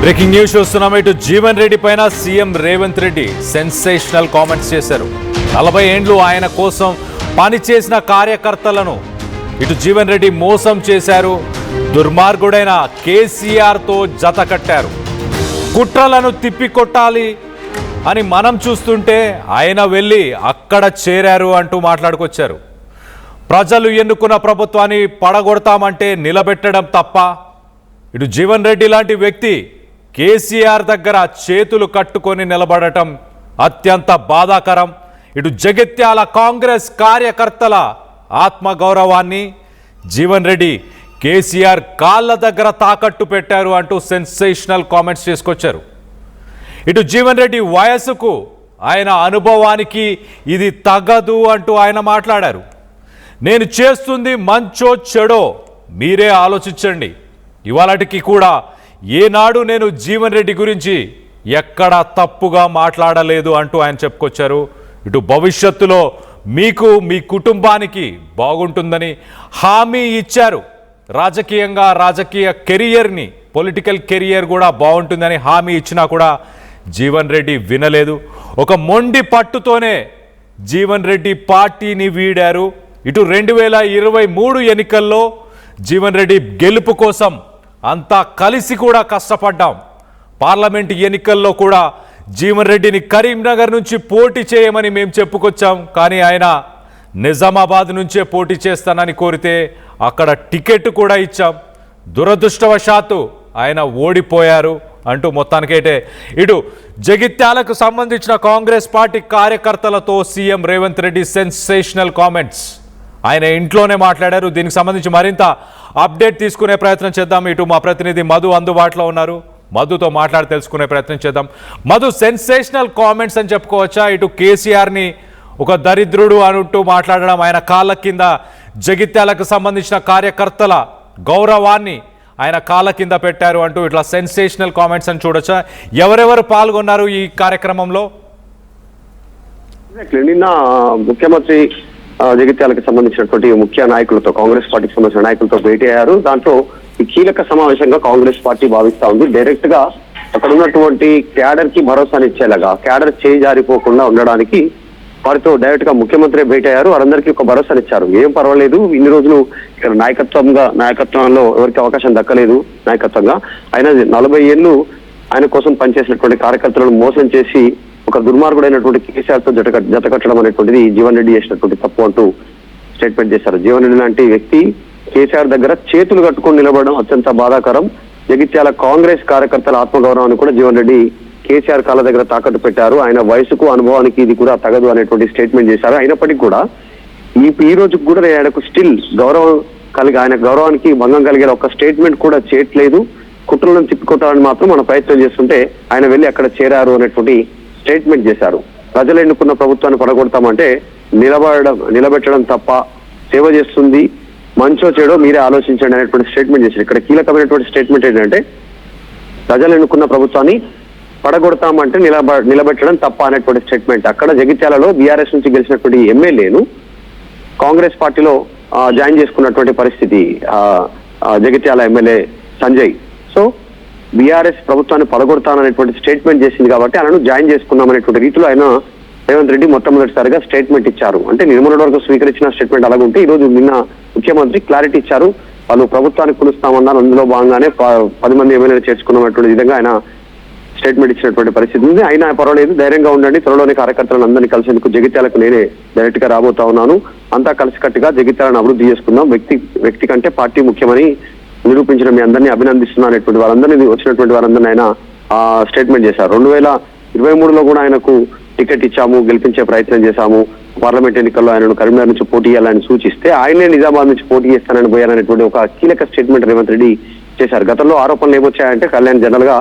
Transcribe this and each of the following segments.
Breaking news చూస్తున్నాం. ఇటు జీవన్ రెడ్డి పైన CM Revanth Reddy sensational comments చేశారు. 40 ఏండ్లు ఆయన కోసం పనిచేసిన కార్యకర్తలను ఇటు జీవన్ రెడ్డి మోసం చేశారు. దుర్మార్గుడైన కేసీఆర్తో జత కట్టారు. కుట్రలను తిప్పికొట్టాలి అని మనం చూస్తుంటే ఆయన వెళ్ళి అక్కడ చేరారు అంటూ మాట్లాడుకొచ్చారు. ప్రజలు ఎన్నుకున్న ప్రభుత్వాన్ని పడగొడతామంటే నిలబెట్టడం తప్ప? ఇటు జీవన్ రెడ్డి లాంటి వ్యక్తి కేసీఆర్ దగ్గర చేతులు కట్టుకొని నిలబడటం అత్యంత బాధాకరం. ఇటు జగిత్యాల కాంగ్రెస్ కార్యకర్తల ఆత్మగౌరవాన్ని జీవన్ రెడ్డి కేసీఆర్ కాళ్ళ దగ్గర తాకట్టు పెట్టారు అంటూ సెన్సేషనల్ కామెంట్స్ చేసుకొచ్చారు. ఇటు జీవన్ రెడ్డి వయసుకు ఆయన అనుభవానికి ఇది తగదు అంటూ ఆయన మాట్లాడారు. నేను చేస్తుంది మంచో చెడో మీరే ఆలోచించండి. ఇవాళటికి కూడా ఏనాడు నేను జీవన్ రెడ్డి గురించి ఎక్కడా తప్పుగా మాట్లాడలేదు అంటూ ఆయన చెప్పుకొచ్చారు. ఇటు భవిష్యత్తులో మీకు మీ కుటుంబానికి బాగుంటుందని హామీ ఇచ్చారు. రాజకీయంగా రాజకీయ కెరియర్ని పొలిటికల్ కెరియర్ కూడా బాగుంటుందని హామీ ఇచ్చినా కూడా జీవన్ రెడ్డి వినలేదు. ఒక మొండి పట్టుతోనే జీవన్ రెడ్డి పార్టీని వీడారు. ఇటు 2023 ఎన్నికల్లో జీవన్ రెడ్డి గెలుపు కోసం అంతా కలిసి కూడా కష్టపడ్డాం. పార్లమెంట్ ఎన్నికల్లో కూడా జీవన్ రెడ్డిని కరీంనగర్ నుంచి పోటీ చేయమని మేము చెప్పుకొచ్చాం. కానీ ఆయన నిజామాబాద్ నుంచే పోటీ చేస్తానని కోరితే అక్కడ టికెట్ కూడా ఇచ్చాం. దురదృష్టవశాత్తు ఆయన ఓడిపోయారు అంటూ మొత్తానికైతే ఇటు జగిత్యాలకు సంబంధించిన కాంగ్రెస్ పార్టీ కార్యకర్తలతో CM Revanth Reddy sensational comments ఆయన ఇంట్లోనే మాట్లాడారు. దీనికి సంబంధించి మరింత అప్డేట్ తీసుకునే ప్రయత్నం చేద్దాం. ఇటు మా ప్రతినిధి మధు అందుబాటులో ఉన్నారు. మధుతో మాట్లాడి తెలుసుకునే ప్రయత్నం చేద్దాం. మధు, సెన్సేషనల్ కామెంట్స్ అని చెప్పుకోవచ్చా? ఇటు కేసీఆర్ని ఒక దరిద్రుడు అంటూ మాట్లాడడం, ఆయన కాళ్ళ కింద జగిత్యాలకు సంబంధించిన కార్యకర్తల గౌరవాన్ని ఆయన కాళ్ళ కింద పెట్టారు అంటూ ఇట్లా సెన్సేషనల్ కామెంట్స్ అని చూడొచ్చా? ఎవరెవరు పాల్గొన్నారు ఈ కార్యక్రమంలో? నిన్న ముఖ్యమంత్రి జగిత్యాలకు సంబంధించినటువంటి ముఖ్య నాయకులతో, కాంగ్రెస్ పార్టీకి సంబంధించిన నాయకులతో భేటీ అయ్యారు. దాంట్లో ఈ కీలక సమావేశంగా కాంగ్రెస్ పార్టీ భావిస్తా ఉంది. డైరెక్ట్ గా అక్కడ ఉన్నటువంటి క్యాడర్ కి భరోసానిచ్చేలాగా, క్యాడర్ చేయి జారిపోకుండా ఉండడానికి వారితో డైరెక్ట్ గా ముఖ్యమంత్రి భేటీ అయ్యారు. వారందరికీ ఒక భరోసానిచ్చారు. ఏం పర్వాలేదు, ఇన్ని రోజులు ఇక్కడ నాయకత్వంలో ఎవరికి అవకాశం దక్కలేదు నాయకత్వంగా. ఆయన 40 ఏళ్ళు ఆయన కోసం పనిచేసినటువంటి కార్యకర్తలను మోసం చేసి ఒక దుర్మార్గుడైనటువంటి కేసీఆర్ తో జతకట్టడం అనేటువంటిది జీవన్ రెడ్డి చేసినటువంటి తప్పు అంటూ స్టేట్మెంట్ చేశారు. జీవన్ రెడ్డి లాంటి వ్యక్తి కేసీఆర్ దగ్గర చేతులు కట్టుకొని నిలబడడం అత్యంత బాధాకరం. జగిత్యాల కాంగ్రెస్ కార్యకర్తల ఆత్మగౌరవాన్ని కూడా జీవన్ రెడ్డి కేసీఆర్ కాళ్ళ దగ్గర తాకట్టు పెట్టారు. ఆయన వయసుకు అనుభవానికి ఇది కూడా తగదు అనేటువంటి స్టేట్మెంట్ చేశారు. అయినప్పటికీ కూడా ఈ రోజుకు కూడా ఆయనకు స్టిల్ గౌరవం కలిగి, ఆయన గౌరవానికి భంగం కలిగే ఒక స్టేట్మెంట్ కూడా చేయట్లేదు. కుట్రలను తిప్పికొట్టాలని మాత్రం మన ప్రయత్నం చేస్తుంటే ఆయన వెళ్ళి అక్కడ చేరారు అనేటువంటి స్టేట్మెంట్ చేశారు. ప్రజలు ఎన్నుకున్న ప్రభుత్వాన్ని పడగొడతామంటే నిలబెట్టడం తప్ప? సేవ చేస్తుంది మంచో చెడో మీరే ఆలోచించండి అనేటువంటి స్టేట్మెంట్ చేశారు. ఇక్కడ కీలకమైనటువంటి స్టేట్మెంట్ ఏంటంటే, ప్రజలు ఎన్నుకున్న ప్రభుత్వాన్ని పడగొడతామంటే నిలబెట్టడం తప్ప అనేటువంటి స్టేట్మెంట్. అక్కడ జగిత్యాలలో బీఆర్ఎస్ నుంచి గెలిచినటువంటి ఎమ్మెల్యేను కాంగ్రెస్ పార్టీలో జాయిన్ చేసుకున్నటువంటి పరిస్థితి Jagtial MLA Sanjay. So BRS ప్రభుత్వాన్ని పడగొడతాననేటువంటి స్టేట్మెంట్ చేసింది కాబట్టి ఆయనను జాయిన్ చేసుకున్నామనేటువంటి రీతిలో ఆయన రేవంత్ రెడ్డి మొట్టమొదటిసారిగా స్టేట్మెంట్ ఇచ్చారు. అంటే నిర్మల వరకు స్వీకరించిన స్టేట్మెంట్ అలాగుంటే ఈ రోజు నిన్న ముఖ్యమంత్రి క్లారిటీ ఇచ్చారు. వాళ్ళు ప్రభుత్వాన్ని కొలుస్తామన్నారు. అందులో భాగంగానే 10 మంది ఎమ్మెల్యేలు చేర్చుకున్నటువంటి విధంగా ఆయన స్టేట్మెంట్ ఇచ్చినటువంటి పరిస్థితి ఉంది. అయినా పర్వాలేదు, ధైర్యంగా ఉండండి, త్వరలోని కార్యకర్తలను అందరినీ కలిసేందుకు జగిత్యాలకు నేనే డైరెక్ట్ గా రాబోతా ఉన్నాను. అంతా కలిసికట్టుగా జగిత్యాలను అభివృద్ధి చేసుకుందాం, వ్యక్తి కంటే పార్టీ ముఖ్యమని నిరూపించిన మీ అందరినీ అభినందిస్తున్నా అనేటువంటి వారందరినీ, వచ్చినటువంటి వారందరినీ ఆయన స్టేట్మెంట్ చేశారు. 2023లో కూడా ఆయనకు టికెట్ ఇచ్చాము, గెలిపించే ప్రయత్నం చేశాము. పార్లమెంట్ ఎన్నికల్లో ఆయనను కరీంనగర్ నుంచి పోటీ చేయాలని సూచిస్తే ఆయనే నిజామాబాద్ నుంచి పోటీ చేస్తానని పోయారనేటువంటి ఒక కీలక స్టేట్మెంట్ రేవంత్ రెడ్డి చేశారు. గతంలో ఆరోపణలు ఏమొచ్చాయంటే, కళ్యాణ్ జనరల్ గా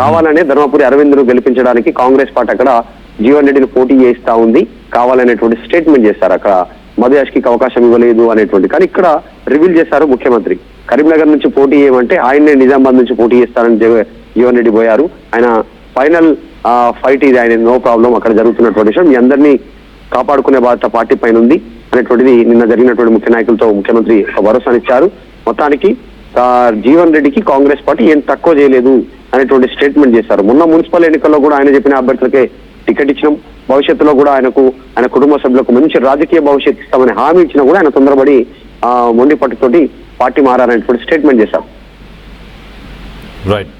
కావాలనే ధర్మపురి అరవింద్ను గెలిపించడానికి కాంగ్రెస్ పార్టీ అక్కడ జీవన్ రెడ్డిని పోటీ చేయిస్తా ఉంది, కావాలనేటువంటి స్టేట్మెంట్ చేశారు. అక్కడ మధుయాష్కి అవకాశం ఇవ్వలేదు అనేటువంటి. కానీ ఇక్కడ రివీల్ చేశారు ముఖ్యమంత్రి, కరీంనగర్ నుంచి పోటీ చేయమంటే ఆయన్నే నిజామాబాద్ నుంచి పోటీ చేస్తానని జీవన్ రెడ్డి పోయారు. ఆయన ఫైనల్ ఫైట్ ఇది, ఆయన నో ప్రాబ్లం అక్కడ జరుగుతున్నటువంటి విషయం, మీ అందరినీ కాపాడుకునే బాధ్యత పార్టీ పైన ఉంది అనేటువంటిది నిన్న జరిగినటువంటి ముఖ్య నాయకులతో ముఖ్యమంత్రి ఒక భరోసానిచ్చారు. మొత్తానికి జీవన్ రెడ్డికి కాంగ్రెస్ పార్టీ ఏం తక్కువ చేయలేదు, అనేటువంటి స్టేట్మెంట్ చేశారు. మొన్న మున్సిపల్ ఎన్నికల్లో కూడా ఆయన చెప్పిన అభ్యర్థులకే టికెట్ ఇచ్చినాం, భవిష్యత్తులో కూడా ఆయన కుటుంబ సభ్యులకు మంచి రాజకీయ భవిష్యత్తు ఇస్తామని హామీ ఇచ్చినా కూడా ఆయన తొందరపడి మొండి పట్టుతోటి పార్టీ మారారనేటువంటి స్టేట్మెంట్ చేశారు. రైట్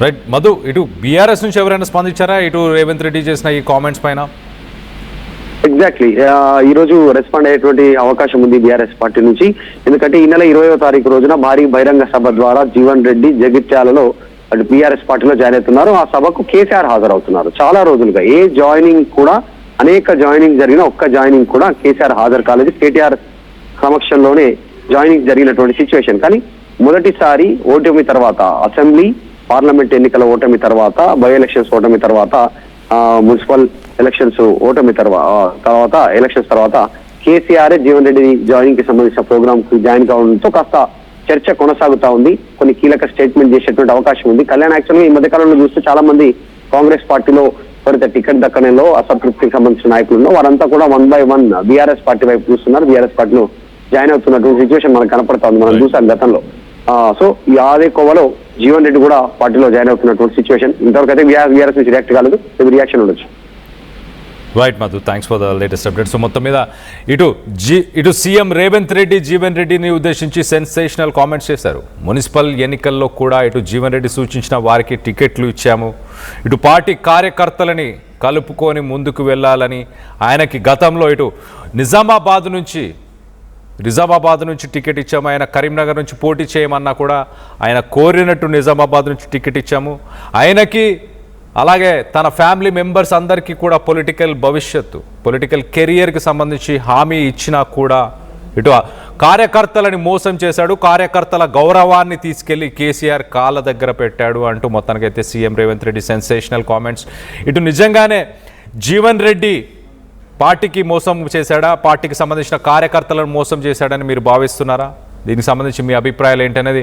రైట్ మధు, ఇటు బీఆర్ఎస్ నుంచి ఎవరైనా స్పందించారా ఇటు రేవంత్ రెడ్డి చేసిన ఈ కామెంట్స్ పైన? ఎగ్జాక్ట్లీ ఈ రోజు రెస్పాండ్ అయ్యేటువంటి అవకాశం ఉంది బీఆర్ఎస్ పార్టీ నుంచి. ఎందుకంటే ఈ నెల 20వ తారీఖు రోజున భారీ బహిరంగ సభ ద్వారా జీవన్ రెడ్డి జగిత్యాలలో అటు బీఆర్ఎస్ పార్టీలో జాయిన్ అవుతున్నారు. ఆ సభకు కేసీఆర్ హాజరవుతున్నారు. చాలా రోజులుగా ఏ జాయినింగ్ కూడా, అనేక జాయినింగ్ జరిగిన ఒక్క జాయినింగ్ కూడా కేసీఆర్ హాజరు కాలేదు. కేటీఆర్ సమక్షంలోనే జాయినింగ్ జరిగినటువంటి సిచ్యువేషన్. కానీ మొదటిసారి ఓటమి తర్వాత, అసెంబ్లీ పార్లమెంట్ ఎన్నికల ఓటమి తర్వాత, బై ఎలక్షన్స్ ఓటమి తర్వాత, మున్సిపల్ ఎలక్షన్స్ ఓటమి తర్వాత ఎలక్షన్స్ తర్వాత కేసీఆర్ జీవన్ రెడ్డి జాయినింగ్ కి సంబంధించిన ప్రోగ్రామ్ కి జాయిన్ కావడంతో కాస్త చర్చ కొనసాగుతా ఉంది. కొన్ని కీలక స్టేట్మెంట్ చేసేటువంటి అవకాశం ఉంది. కళ్యాణ్ యాక్చువల్గా ఈ మధ్యకాలంలో చూస్తే చాలా మంది కాంగ్రెస్ పార్టీలో ఎవరైతే టికెట్ దక్కడంలో అసంతృప్తికి సంబంధించిన నాయకులు ఉన్నారో వారంతా కూడా 1 by 1 బీఆర్ఎస్ పార్టీ వైపు చూస్తున్నారు. బీఆర్ఎస్ పార్టీలో జాయిన్ అవుతున్నటువంటి సిచ్యువేషన్ మనకు కనపడతా ఉంది, మనం చూసాం గతంలో. సో ఈ అదే కోవలో జీవన్ రెడ్డి కూడా పార్టీలో జాయిన్ అవుతున్నటువంటి సిచ్యువేషన్. ఇంతవరకు అయితే బీఆర్ఎస్ నుంచి రియాక్ట్ కాలేదు, ఇది రియాక్షన్ ఉండొచ్చు. Right Madhu, thanks for the latest update. So మొత్తం మీద ఇటు సీఎం రేవంత్ రెడ్డి జీవన్ రెడ్డిని ఉద్దేశించి సెన్సేషనల్ కామెంట్స్ చేశారు. మున్సిపల్ ఎన్నికల్లో కూడా ఇటు జీవన్ రెడ్డి సూచించిన వారికి టికెట్లు ఇచ్చాము, ఇటు పార్టీ కార్యకర్తలని కలుపుకొని ముందుకు వెళ్ళాలని, ఆయనకి గతంలో ఇటు నిజామాబాద్ నుంచి టికెట్ ఇచ్చాము, ఆయన కరీంనగర్ నుంచి పోటీ చేయమన్నా కూడా ఆయన కోరినట్టు నిజామాబాద్ నుంచి టికెట్ ఇచ్చాము, ఆయనకి అలాగే తన ఫ్యామిలీ మెంబర్స్ అందరికీ కూడా పొలిటికల్ కెరియర్కి సంబంధించి హామీ ఇచ్చినా కూడా ఇటు కార్యకర్తలని మోసం చేశాడు, కార్యకర్తల గౌరవాన్ని తీసుకెళ్లి కేసీఆర్ కాళ్ళ దగ్గర పెట్టాడు అంటూ మొత్తానికైతే CM Revanth Reddy sensational comments. ఇటు నిజంగానే జీవన్ రెడ్డి పార్టీకి మోసం చేశాడా, పార్టీకి సంబంధించిన కార్యకర్తలను మోసం చేశాడని మీరు భావిస్తున్నారా? దీనికి సంబంధించి మీ అభిప్రాయాలు ఏంటనేది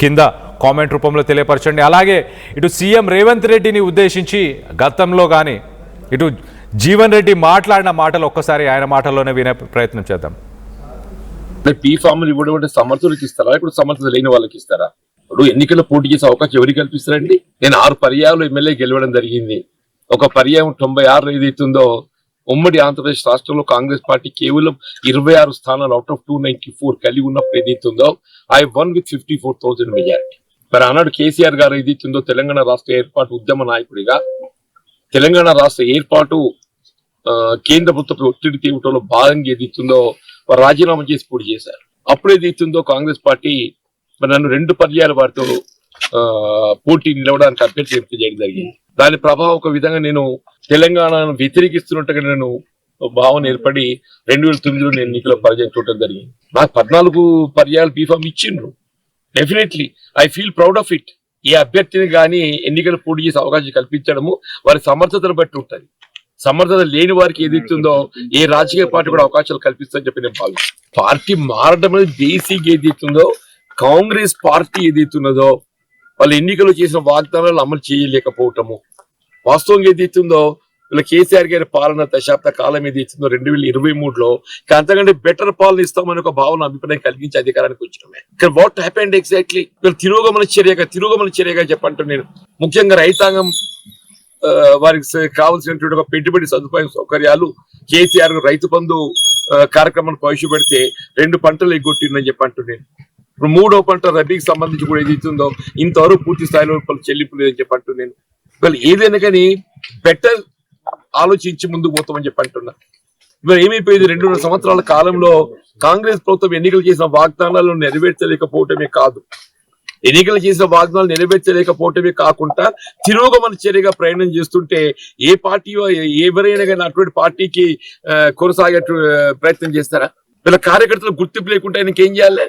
కింద కామెంట్ రూపంలో తెలియపరచండి. అలాగే ఇటు సీఎం రేవంత్ రెడ్డిని ఉద్దేశించి గతంలో కానీ ఇటు జీవన్ రెడ్డి మాట్లాడిన మాటలు ఒక్కసారి ఆయన మాటల్లోనే వినే ప్రయత్నం చేద్దాం. పీ ఫామ్లు ఇవ్వడం అంటే సమర్థులకు ఇస్తారా, ఇప్పుడు సమర్థత లేని వాళ్ళకి ఇస్తారా? ఇప్పుడు ఎన్నికల్లో పోటీ చేసే అవకాశం ఎవరికి కల్పిస్తారండి? నేను 6 పర్యాయాలు ఎమ్మెల్యే గెలవడం జరిగింది. ఒక పర్యాయం 96 ఏదైతుందో ఉమ్మడి ఆంధ్రప్రదేశ్ రాష్ట్రంలో కాంగ్రెస్ పార్టీ కేవలం 26 స్థానాలు అవుట్ ఆఫ్ 294 కలిగి ఉన్నప్పుడు ఏదైతుందో ఐ వన్ విత్ 54,000 మెజారిటీ. మరి ఆనాడు కేసీఆర్ గారు ఏదైతుందో తెలంగాణ రాష్ట్ర ఏర్పాటు ఉద్యమ నాయకుడిగా తెలంగాణ రాష్ట్ర ఏర్పాటు కేంద్ర ప్రభుత్వ ఒత్తిడి తీవ్రలో భాగంగా ఏదైతుందో వారు రాజీనామా చేసి పోటీ చేశారు. అప్పుడు ఏదైతుందో కాంగ్రెస్ పార్టీ మరి నన్ను 2 పర్యాయాల వారితో పోటీ నిలవడానికి అభ్యర్థి ఎంపిక చేయడం జరిగింది. దాని ప్రభావం ఒక విధంగా నేను తెలంగాణను వ్యతిరేకిస్తున్నట్టుగా నేను భావన ఏర్పడి 2009లో నేను ఎన్నికల పరాజయం చూడటం జరిగింది. నాకు 14 పర్యాయాలు బీఫామ్ ఇచ్చిండ్రు. Definitely I feel proud of it. ఏ అభ్యర్థిని కానీ ఎన్నికలు పోటీ చేసే అవకాశం కల్పించడము వారి సమర్థతను బట్టి ఉంటుంది. సమర్థత లేని వారికి ఏదైతుందో ఏ రాజకీయ పార్టీ కూడా అవకాశాలు కల్పిస్తుందని చెప్పి నేను భావిస్తాను. పార్టీ మారడం అనేది బేసిక్ ఏదైతుందో కాంగ్రెస్ పార్టీ ఏదైతున్నదో వాళ్ళు ఎన్నికలు చేసిన వాగ్దానాలు అమలు చేయలేకపోవటము, వాస్తవంగా ఏదైతుందో వీళ్ళ కేసీఆర్ గారి పాలన దశాబ్ద కాలం ఏదైతుందో 2023లో అంతకంటే బెటర్ పాలన ఇస్తామని ఒక భావన అభిప్రాయం కలిగించి అధికారానికి వచ్చినమే. ఇక్కడ వాట్ హ్యాపెండ్ ఎగ్జాక్ట్లీ వీళ్ళు తిరోగమన చర్యగా చెప్పంటూ నేను ముఖ్యంగా రైతాంగం వారికి కావాల్సినటువంటి ఒక పెట్టుబడి సదుపాయం సౌకర్యాలు కేసీఆర్ రైతు బంధు కార్యక్రమాన్ని ప్రవేశపెడితే 2 పంటలు ఎగ్గొట్టిందని చెప్పంటూ నేను ఇప్పుడు 3వ పంట రబీకి సంబంధించి కూడా ఏదైతుందో ఇంతవరకు పూర్తి స్థాయిలో చెల్లింపు లేదని చెప్పంటూ నేను వాళ్ళు ఏదైనా కానీ బెటర్ ఆలోచించి ముందుకు పోతామని చెప్పి అంటున్నా. ఇవాళ ఏమైపోయింది? 2.5 సంవత్సరాల కాలంలో కాంగ్రెస్ ప్రభుత్వం ఎన్నికలు చేసిన వాగ్దానాలను నెరవేర్చలేకపోవటమే కాదు, ఎన్నికలు చేసిన వాగ్దానాలు నెరవేర్చలేకపోవటమే కాకుండా తిరోగమన చర్యగా ప్రయాణం చేస్తుంటే ఏ పార్టీ ఎవరైనా కానీ అటువంటి పార్టీకి కొనసాగే ప్రయత్నం చేస్తారా? వీళ్ళ కార్యకర్తలు గుర్తింపు లేకుంటే ఆయనకి ఏం చేయాలి?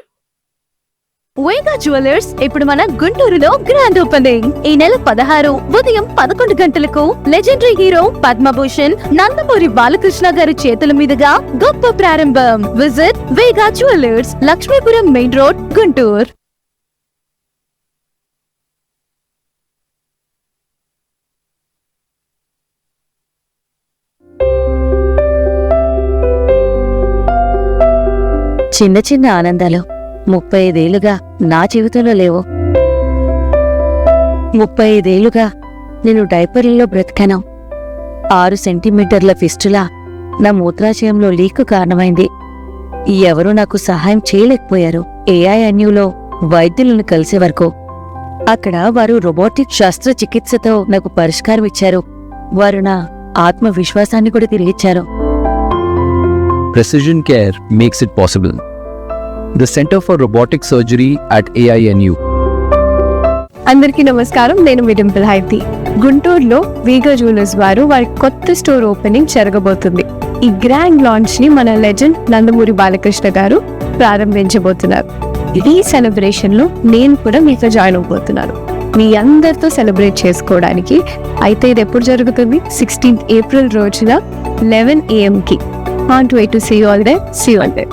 వేగా జ్యువెలర్స్ ఇప్పుడు మన గుంటూరులో గ్రాండ్ ఓపెనింగ్. ఈ నెల 16 ఉదయం 11 గంటలకు లెజెండరీ హీరో పద్మభూషణ్ నందమూరి బాలకృష్ణ గారి చేతుల మీదుగా గొప్ప ప్రారంభం. Visit Vega jewellers, Lakshmipuram main road, Guntur. చిన్న చిన్న ఆనందాలు 35 ఏళ్లుగా నా జీవితంలో లేవు. 35 ఏళ్లుగా నేను డైపర్లలో బ్రతికాను. 6 సెంటీమీటర్ల ఫిస్టులా నా మూత్రాశయంలో లీక్ కారణమైంది. ఎవరూ నాకు సహాయం చేయలేకపోయారు. ఏఐఎన్యూలో వైద్యులను కలిసే వరకు అక్కడ వారు రోబోటిక్ శస్త్రచికిత్సతో నాకు పరిష్కారం ఇచ్చారు. వారు నా ఆత్మవిశ్వాసాన్ని కూడా తిరిగిచ్చారు. Precision Care makes it possible. The Center for Robotic Surgery at AINU. అందరికీ నమస్కారం. నేను మీ డింపుల్ హైతి. గుంటూరులో వీగా జ్యువెలర్స్ వారు వారి కొత్త స్టోర్ ఓపెనింగ్ జరగబోతుంది. ఈ గ్రాండ్ లాంచ్ ని మన లెజెండ్ నందమూరి బాలకృష్ణ గారు ప్రారంభించబోతున్నారు. ఈ సెలబ్రేషన్ లో నేను కూడా మీతో జాయిన్ అవబోతున్నాను. మీ అందరితో సెలబ్రేట్ చేసుకోవడానికి. అయితే ఇది ఎప్పుడు జరుగుతుంది? 16th April రోజున 11 AM కి. Can't wait to see you all there. See you all there.